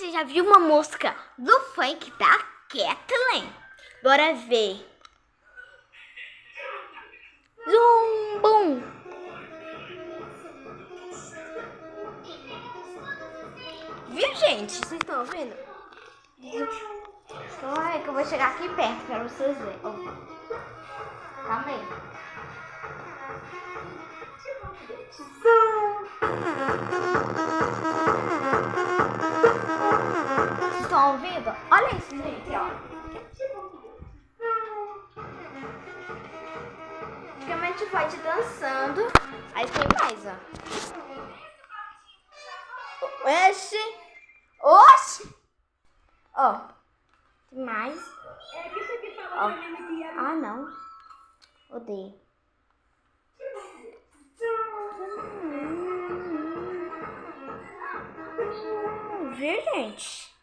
você já viu uma música do funk da Kathleen? Bora ver. Zumbum. Viu, gente? Vocês estão ouvindo? Calma aí que eu vou chegar aqui perto para vocês verem. Oh. Calma aí. Vocês estão ouvindo? Olha isso, gente, ó. Praticamente pode dançando. Aí tem mais, ó. Oxi! Oxi! Ó. Tem mais. Ó. Ah, não. Odeio. Viu, gente?